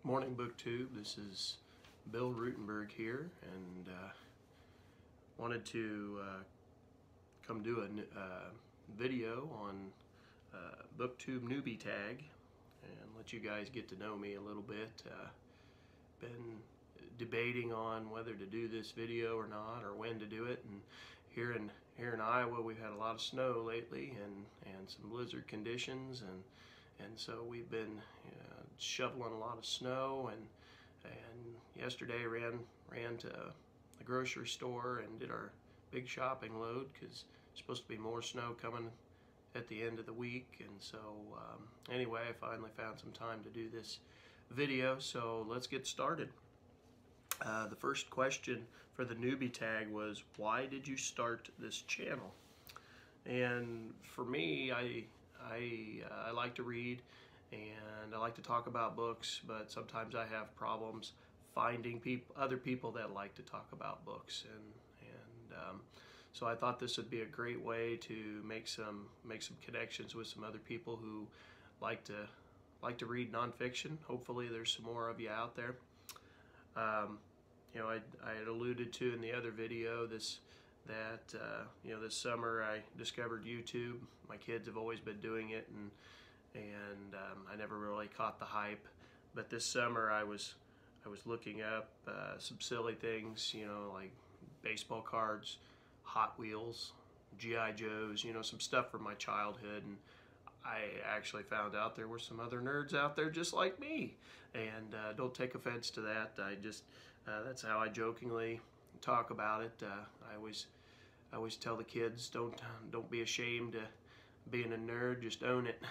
Morning BookTube, this is Bill Ruttenberg here, and wanted to come do a video on BookTube Newbie Tag and let you guys get to know me a little bit. Been debating on whether to do this video or not, or when to do it. And here in Iowa, we've had a lot of snow lately and some blizzard conditions, and so we've been shoveling a lot of snow, and yesterday ran to the grocery store and did our big shopping load because there's supposed to be more snow coming at the end of the week. And so anyway, I finally found some time to do this video, so let's get started. The first question for the newbie tag was, why did you start this channel? And for me, I like to read and I like to talk about books, but sometimes I have problems finding other people that like to talk about books, and so I thought this would be a great way to make some connections with some other people who like to read nonfiction. Hopefully there's some more of you out there. You know, I had alluded to in the other video that you know, this summer I discovered YouTube. My kids have always been doing it, and I never really caught the hype. But this summer I was looking up some silly things, you know, like baseball cards, Hot Wheels, G.I. Joes, you know, some stuff from my childhood. And I actually found out there were some other nerds out there just like me. And don't take offense to that. I just that's how I jokingly talk about it. I always tell the kids, don't be ashamed to being a nerd, just own it.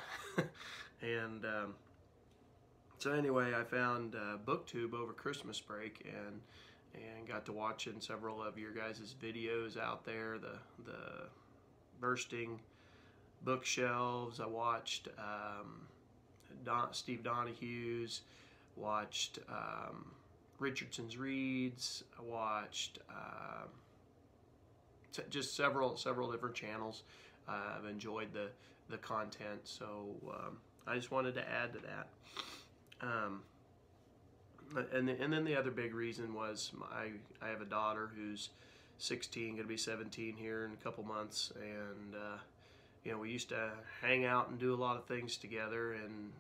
And so anyway, I found BookTube over Christmas break and got to watching several of your guys' videos out there, the bursting bookshelves. I watched Steve Donahue's, watched Richardson's Reads. I watched just several different channels. I've enjoyed the content, so I just wanted to add to that. And then the other big reason was I have a daughter who's 16, going to be 17 here in a couple months, and you know, we used to hang out and do a lot of things together, and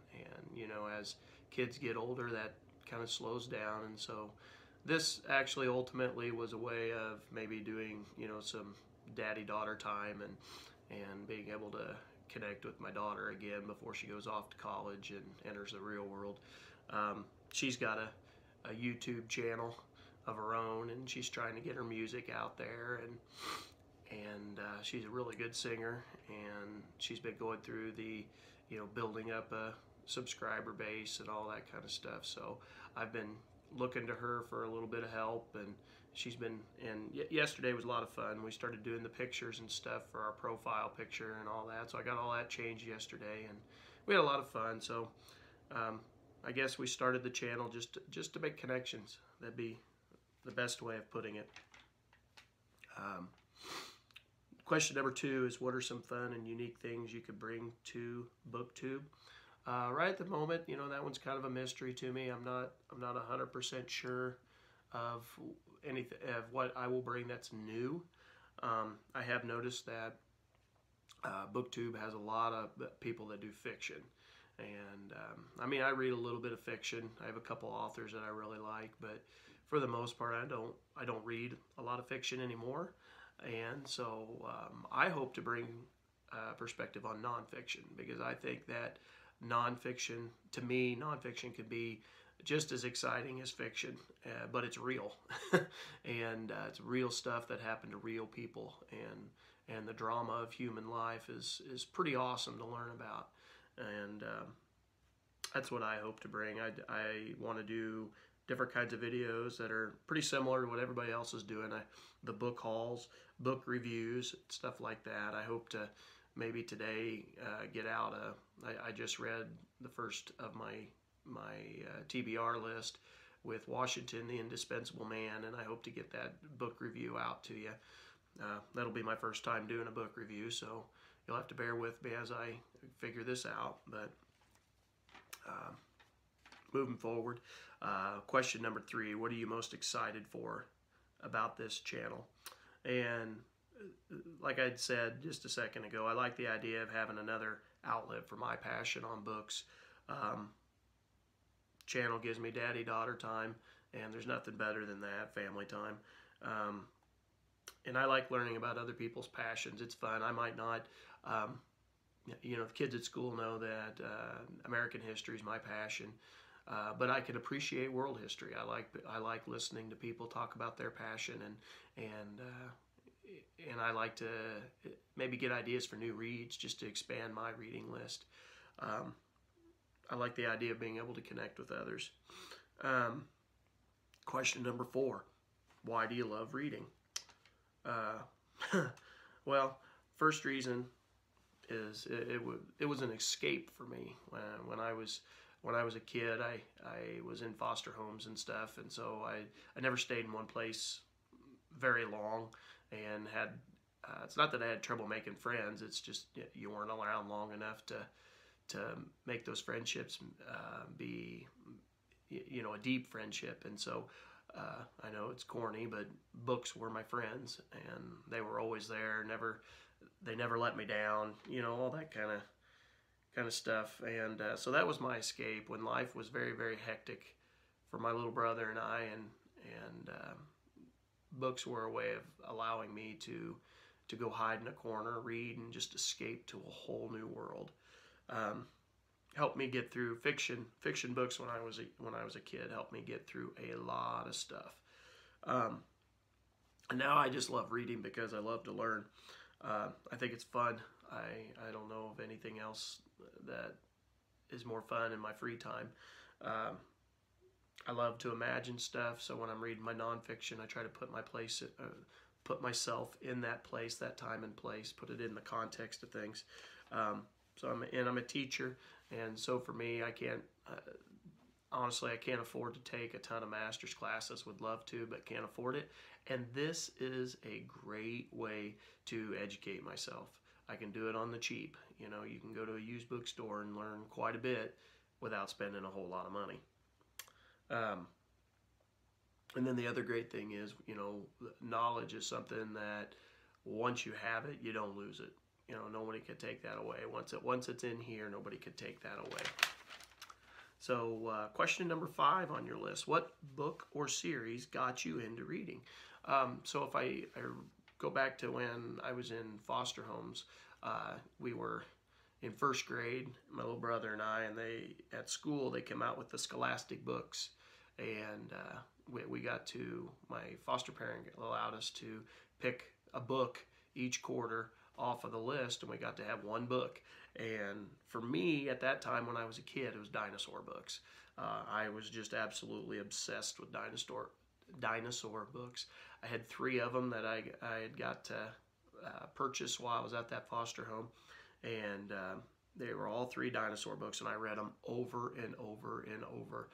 you know, as kids get older, that kind of slows down. And so this actually ultimately was a way of maybe doing, you know, some daddy-daughter time and being able to connect with my daughter again before she goes off to college and enters the real world. She's got a YouTube channel of her own, and she's trying to get her music out there, and she's a really good singer, and she's been going through the, you know, building up a subscriber base and all that kind of stuff. So I've been looking to her for a little bit of help, and she's been, and yesterday was a lot of fun. We started doing the pictures and stuff for our profile picture and all that, so I got all that changed yesterday, and we had a lot of fun. So I guess we started the channel just to make connections. That'd be the best way of putting it. Question number 2 is, what are some fun and unique things you could bring to BookTube? Right at the moment, you know, that one's kind of a mystery to me. I'm not 100% sure of anything of what I will bring that's new. I have noticed that BookTube has a lot of people that do fiction, and I mean, I read a little bit of fiction. I have a couple authors that I really like, but for the most part, I don't read a lot of fiction anymore. And so I hope to bring perspective on nonfiction, because I think that nonfiction, to me, nonfiction could be just as exciting as fiction, but it's real. And it's real stuff that happened to real people, and the drama of human life is pretty awesome to learn about. And that's what I hope to bring. I want to do different kinds of videos that are pretty similar to what everybody else is doing. The book hauls, book reviews, stuff like that. I hope to maybe today get out I just read the first of my TBR list with Washington, the Indispensable Man, and I hope to get that book review out to you. That'll be my first time doing a book review, so you'll have to bear with me as I figure this out. But moving forward. Question number 3, what are you most excited for about this channel? And like I'd said just a second ago, I like the idea of having another outlet for my passion on books. Channel gives me daddy-daughter time, and there's nothing better than that, family time. And I like learning about other people's passions. It's fun. I might not, you know, the kids at school know that American history is my passion, but I can appreciate world history. I like listening to people talk about their passion, and I like to maybe get ideas for new reads just to expand my reading list. I like the idea of being able to connect with others. Question number 4, why do you love reading? Well, first reason is it was an escape for me. When I was a kid, I was in foster homes and stuff, and so I never stayed in one place very long, and had it's not that I had trouble making friends. It's just you weren't around long enough to make those friendships be, you know, a deep friendship. And so I know it's corny, but books were my friends, and they were always there. They never let me down. You know, all that kind of stuff. And so that was my escape when life was very, very hectic for my little brother and I, and books were a way of allowing me to go hide in a corner, read, and just escape to a whole new world. Helped me get through fiction books when I was a kid. Helped me get through a lot of stuff. And now I just love reading because I love to learn. I think it's fun. I don't know of anything else that is more fun in my free time. I love to imagine stuff, so when I'm reading my nonfiction, I try to put myself in that place, that time and place, put it in the context of things. So I'm a teacher, and so for me, I can't honestly, I can't afford to take a ton of master's classes. Would love to, but can't afford it. And this is a great way to educate myself. I can do it on the cheap. You know, you can go to a used bookstore and learn quite a bit without spending a whole lot of money. And then the other great thing is, you know, knowledge is something that once you have it, you don't lose it. You know, nobody could take that away. Once it's in here, nobody could take that away. So question number 5 on your list, what book or series got you into reading? So if I go back to when I was in foster homes, we were in first grade, my little brother and I, and at school they came out with the Scholastic books, and we got to, my foster parent allowed us to pick a book each quarter off of the list, and we got to have one book. And for me at that time when I was a kid, it was dinosaur books. I was just absolutely obsessed with dinosaur books. I had 3 of them that I had got to purchase while I was at that foster home, and they were all 3 dinosaur books, and I read them over and over and over.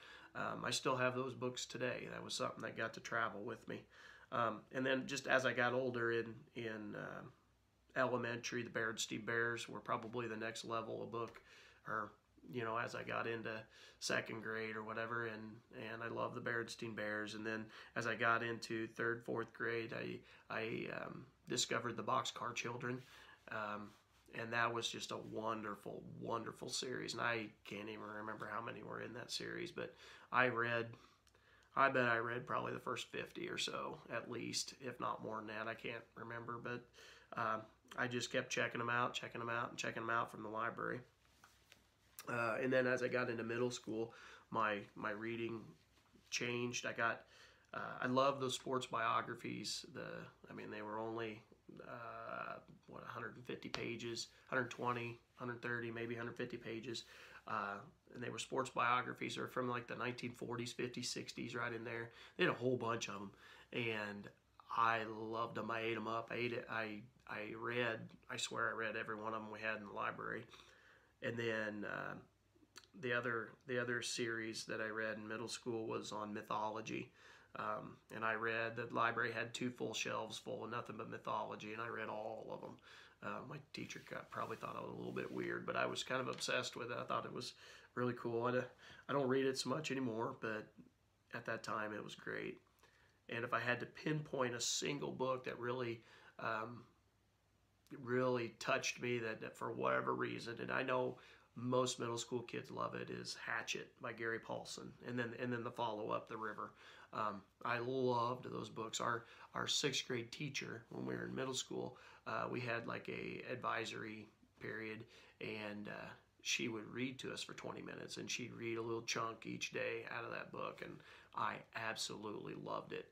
I still have those books today. That was something that got to travel with me. And then just as I got older in elementary, the Berenstain Bears were probably the next level of book, or you know, as I got into 2nd grade or whatever, and I love the Berenstain Bears. And then as I got into 3rd, 4th grade, I discovered the Boxcar Children, and that was just a wonderful, wonderful series. And I can't even remember how many were in that series, but I bet I read probably the first 50 or so, at least, if not more than that. I can't remember, but I just kept checking them out from the library. And then as I got into middle school, my reading changed. I love those sports biographies. They were only 150 pages, 120, 130, maybe 150 pages. And they were sports biographies, or from like the 1940s, 50s, 60s, right in there. They had a whole bunch of them, and I loved them. I ate them up. I swear I read every one of them we had in the library. And then the other series that I read in middle school was on mythology. And the library had 2 full shelves full of nothing but mythology, and I read all of them. My teacher probably thought I was a little bit weird, but I was kind of obsessed with it. I thought it was really cool. I don't read it so much anymore, but at that time it was great. And if I had to pinpoint a single book that really really touched me, that for whatever reason, and I know most middle school kids love it, is Hatchet by Gary Paulson, and then the follow-up, The River. I loved those books. Our 6th grade teacher, when we were in middle school, we had like a advisory period, and she would read to us for 20 minutes, and she'd read a little chunk each day out of that book, and I absolutely loved it.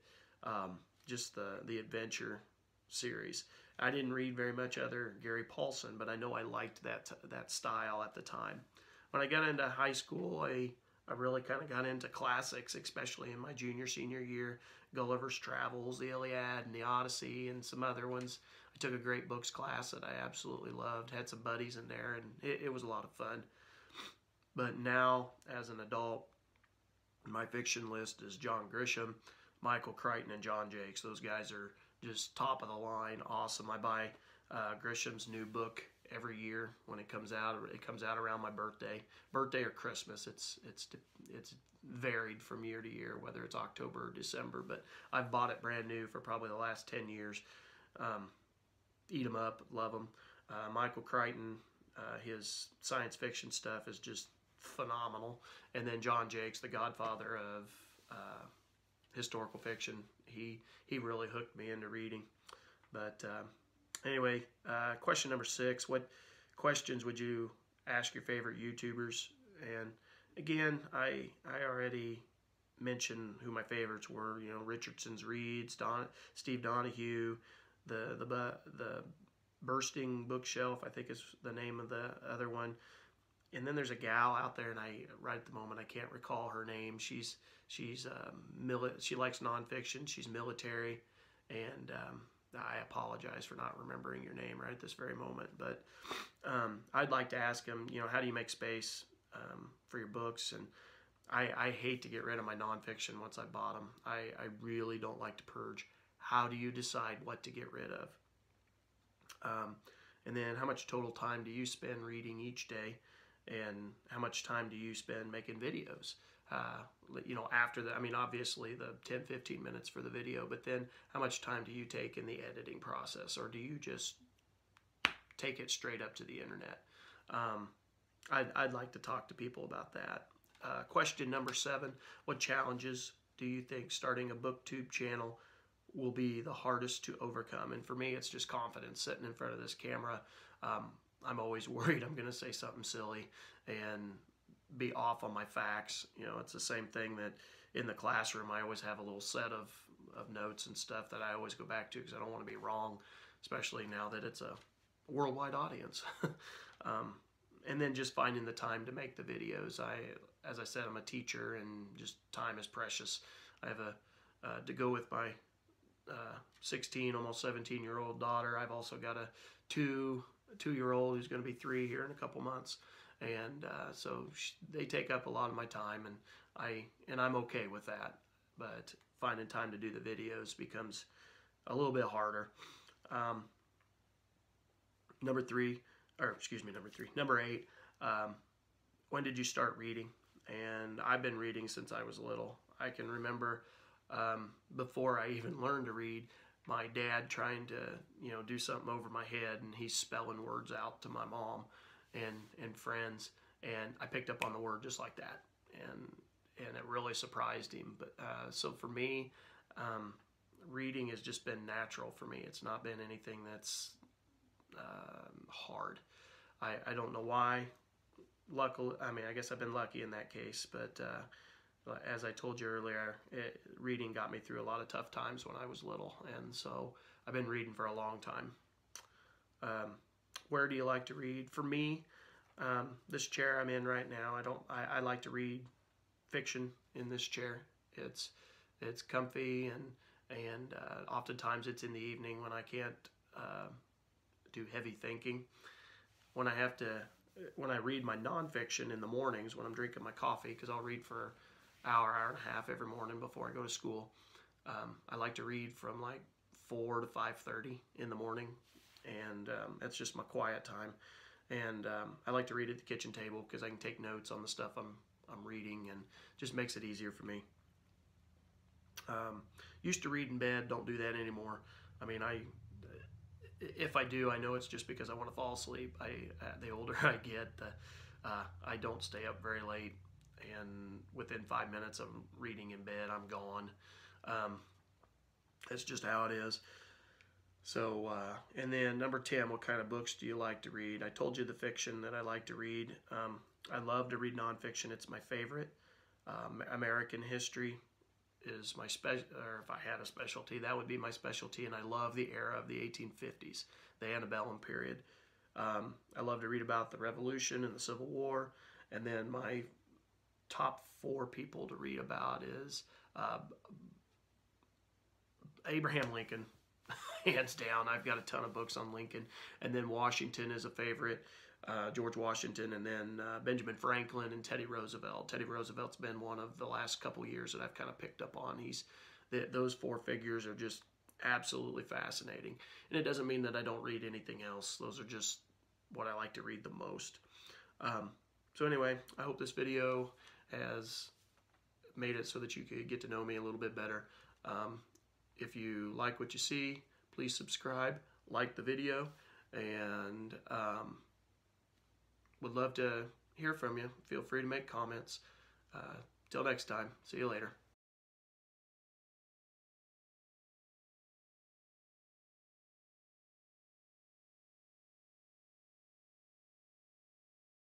Just the adventure series. I didn't read very much other Gary Paulson, but I know I liked that style at the time. When I got into high school, I really kind of got into classics, especially in my junior, senior year. Gulliver's Travels, the Iliad, and the Odyssey, and some other ones. I took a great books class that I absolutely loved. Had some buddies in there, and it was a lot of fun. But now, as an adult, my fiction list is John Grisham, Michael Crichton, and John Jakes. Those guys are just top of the line, awesome. I buy Grisham's new book every year when it comes out. It comes out around my birthday or Christmas. It's varied from year to year, whether it's October or December. But I've bought it brand new for probably the last 10 years. Eat 'em up, love them. Michael Crichton, his science fiction stuff is just phenomenal. And then John Jakes, the godfather of historical fiction, he really hooked me into reading. But anyway, question number 6: what questions would you ask your favorite YouTubers? And again, I already mentioned who my favorites were. You know, Richardson's Reads, Steve Donahue, the Bursting Bookshelf, I think is the name of the other one. And then there's a gal out there, and right at the moment I can't recall her name. She likes nonfiction. She's military, and I apologize for not remembering your name right at this very moment. But I'd like to ask him, you know, how do you make space for your books? And I hate to get rid of my nonfiction once I bought them. I really don't like to purge. How do you decide what to get rid of? And then how much total time do you spend reading each day? And how much time do you spend making videos? You know, after that, I mean, obviously the 10-15 minutes for the video, but then how much time do you take in the editing process? Or do you just take it straight up to the internet? I'd like to talk to people about that. Question number 7: what challenges do you think starting a BookTube channel will be the hardest to overcome? And for me, it's just confidence. Sitting in front of this camera, I'm always worried I'm going to say something silly and be off on my facts. You know, it's the same thing that in the classroom, I always have a little set of notes and stuff that I always go back to because I don't want to be wrong, especially now that it's a worldwide audience. And then just finding the time to make the videos. As I said, I'm a teacher, and just time is precious. I have to go with my 16, almost 17-year-old daughter. I've also got a two-year-old who's going to be 3 here in a couple months, and so they take up a lot of my time, and I'm okay with that. But finding time to do the videos becomes a little bit harder. Number 8. When did you start reading? And I've been reading since I was little. I can remember before I even learned to read, my dad trying to, you know, do something over my head, and he's spelling words out to my mom and friends, and I picked up on the word just like that, and it really surprised him. But so for me, reading has just been natural for me. It's not been anything that's hard. I don't know why. Luckily, I mean, I guess I've been lucky in that case, but as I told you earlier, reading got me through a lot of tough times when I was little, and so I've been reading for a long time. Where do you like to read? For me, this chair I'm in right now, I like to read fiction in this chair. It's comfy, and oftentimes it's in the evening when I can't do heavy thinking. When I read my nonfiction in the mornings when I'm drinking my coffee, because I'll read for hour and a half every morning before I go to school. I like to read from like 4 to 5:30 in the morning, and that's just my quiet time. And I like to read at the kitchen table because I can take notes on the stuff I'm reading, and just makes it easier for me. Used to read in bed, don't do that anymore. I mean, if I do, I know it's just because I want to fall asleep. The older I get, I don't stay up very late, and within 5 minutes of reading in bed, I'm gone. That's just how it is. So, and then number 10, what kind of books do you like to read? I told you the fiction that I like to read. I love to read nonfiction. It's my favorite. American history is my or if I had a specialty, that would be my specialty, and I love the era of the 1850s, the antebellum period. I love to read about the Revolution and the Civil War, and then my top 4 people to read about is Abraham Lincoln, hands down. I've got a ton of books on Lincoln, and then Washington is a favorite, George Washington, and then Benjamin Franklin and Teddy Roosevelt. Teddy Roosevelt's been one of the last couple years that I've kind of picked up on. Those 4 figures are just absolutely fascinating, and it doesn't mean that I don't read anything else. Those are just what I like to read the most. So anyway, I hope this video has made it so that you could get to know me a little bit better. If you like what you see, please subscribe, like the video, and would love to hear from you. Feel free to make comments. Till next time, see you later.